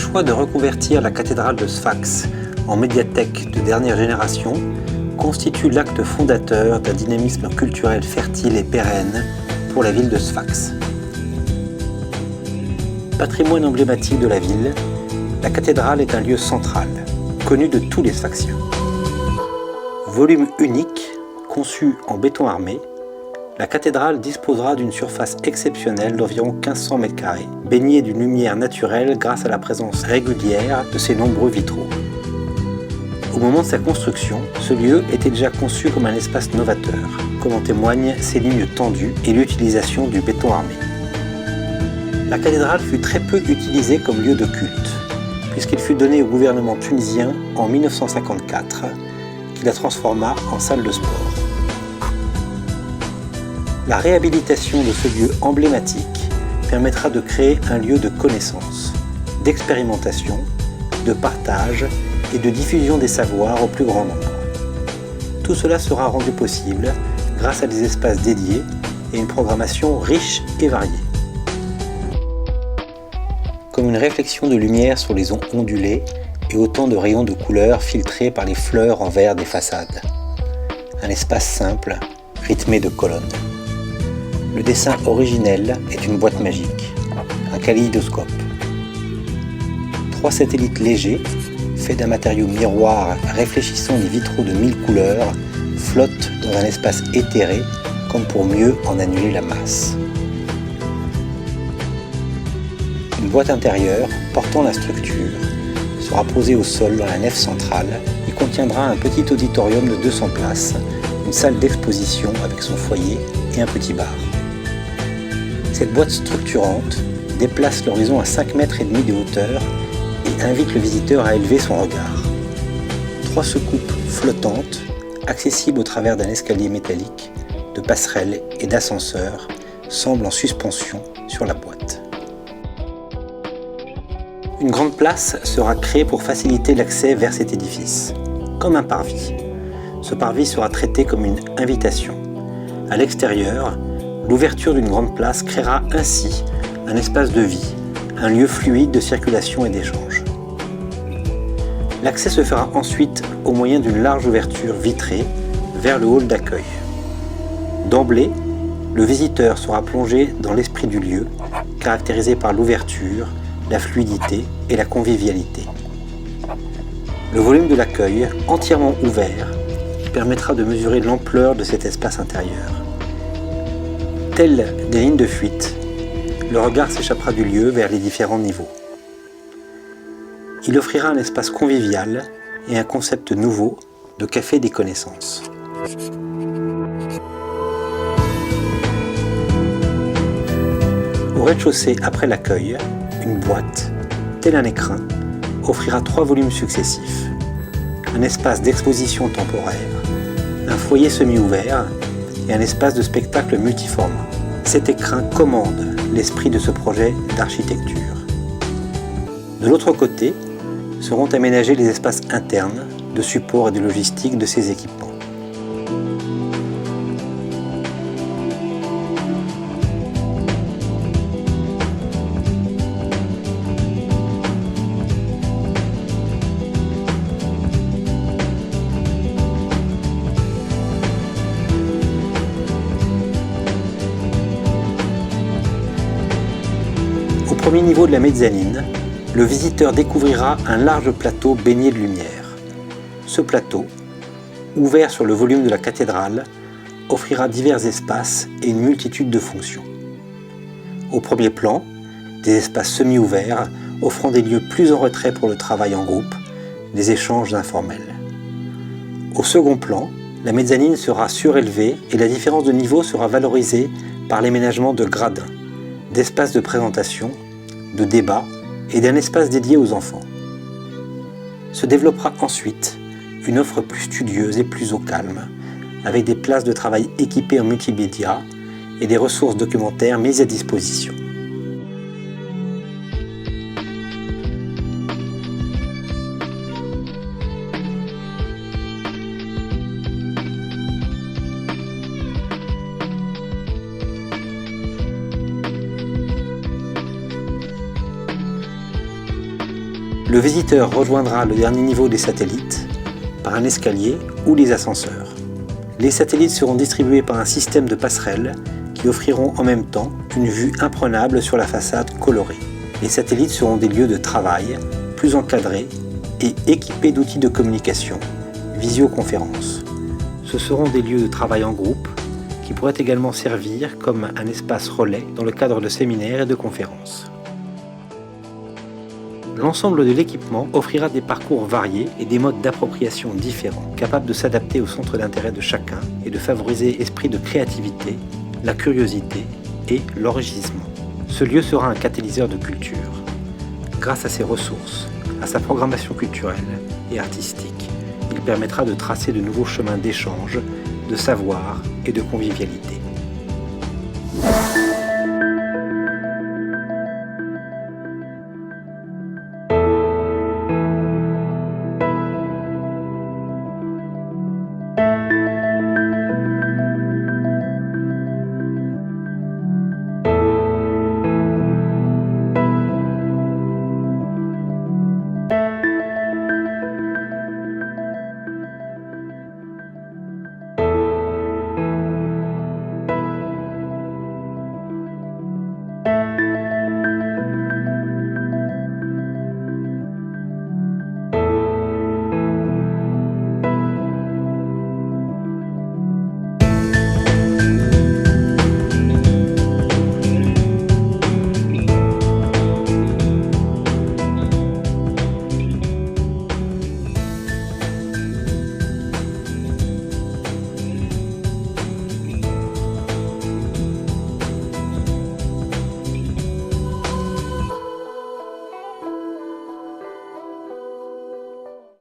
choix de reconvertir la cathédrale de Sfax en médiathèque de dernière génération constitue l'acte fondateur d'un dynamisme culturel fertile et pérenne pour la ville de Sfax. Patrimoine emblématique de la ville, la cathédrale est un lieu central, connu de tous les Sfaxiens. Volume unique, conçu en béton armé, la cathédrale disposera d'une surface exceptionnelle d'environ 1500 m², baignée d'une lumière naturelle grâce à la présence régulière de ses nombreux vitraux. Au moment de sa construction, ce lieu était déjà conçu comme un espace novateur, comme en témoignent ses lignes tendues et l'utilisation du béton armé. La cathédrale fut très peu utilisée comme lieu de culte, puisqu'il fut donné au gouvernement tunisien en 1954, qui la transforma en salle de sport. La réhabilitation de ce lieu emblématique permettra de créer un lieu de connaissance, d'expérimentation, de partage et de diffusion des savoirs au plus grand nombre. Tout cela sera rendu possible grâce à des espaces dédiés et une programmation riche et variée. Comme une réflexion de lumière sur les ondes ondulées et autant de rayons de couleurs filtrés par les fleurs en verre des façades. Un espace simple, rythmé de colonnes. Le dessin originel est une boîte magique, un kaléidoscope. 3 satellites légers, faits d'un matériau miroir réfléchissant les vitraux de 1000 couleurs, flottent dans un espace éthéré comme pour mieux en annuler la masse. Une boîte intérieure portant la structure sera posée au sol dans la nef centrale et contiendra un petit auditorium de 200 places, une salle d'exposition avec son foyer et un petit bar. Cette boîte structurante déplace l'horizon à 5,5 mètres de hauteur et invite le visiteur à élever son regard. 3 soucoupes flottantes, accessibles au travers d'un escalier métallique, de passerelles et d'ascenseurs, semblent en suspension sur la boîte. Une grande place sera créée pour faciliter l'accès vers cet édifice, comme un parvis. Ce parvis sera traité comme une invitation. À l'extérieur, l'ouverture d'une grande place créera ainsi un espace de vie, un lieu fluide de circulation et d'échange. L'accès se fera ensuite au moyen d'une large ouverture vitrée vers le hall d'accueil. D'emblée, le visiteur sera plongé dans l'esprit du lieu, caractérisé par l'ouverture, la fluidité et la convivialité. Le volume de l'accueil, entièrement ouvert, permettra de mesurer l'ampleur de cet espace intérieur. Telles des lignes de fuite, le regard s'échappera du lieu vers les différents niveaux. Il offrira un espace convivial et un concept nouveau de café des connaissances. Au rez-de-chaussée, après l'accueil, une boîte, tel un écrin, offrira 3 volumes successifs. Un espace d'exposition temporaire, un foyer semi-ouvert et un espace de spectacle multiforme. Cet écrin commande l'esprit de ce projet d'architecture. De l'autre côté, seront aménagés les espaces internes de support et de logistique de ces équipements. Au premier niveau de la mezzanine, le visiteur découvrira un large plateau baigné de lumière. Ce plateau, ouvert sur le volume de la cathédrale, offrira divers espaces et une multitude de fonctions. Au premier plan, des espaces semi-ouverts offrant des lieux plus en retrait pour le travail en groupe, des échanges informels. Au second plan, la mezzanine sera surélevée et la différence de niveau sera valorisée par l'aménagement de gradins, d'espaces de présentation, de débat et d'un espace dédié aux enfants. Se développera ensuite une offre plus studieuse et plus au calme, avec des places de travail équipées en multimédia et des ressources documentaires mises à disposition. Le visiteur rejoindra le dernier niveau des satellites par un escalier ou les ascenseurs. Les satellites seront distribués par un système de passerelles qui offriront en même temps une vue imprenable sur la façade colorée. Les satellites seront des lieux de travail plus encadrés et équipés d'outils de communication, visioconférence. Ce seront des lieux de travail en groupe qui pourraient également servir comme un espace relais dans le cadre de séminaires et de conférences. L'ensemble de l'équipement offrira des parcours variés et des modes d'appropriation différents, capables de s'adapter au centre d'intérêt de chacun et de favoriser l'esprit de créativité, la curiosité et l'enrichissement. Ce lieu sera un catalyseur de culture. Grâce à ses ressources, à sa programmation culturelle et artistique, il permettra de tracer de nouveaux chemins d'échange, de savoir et de convivialité.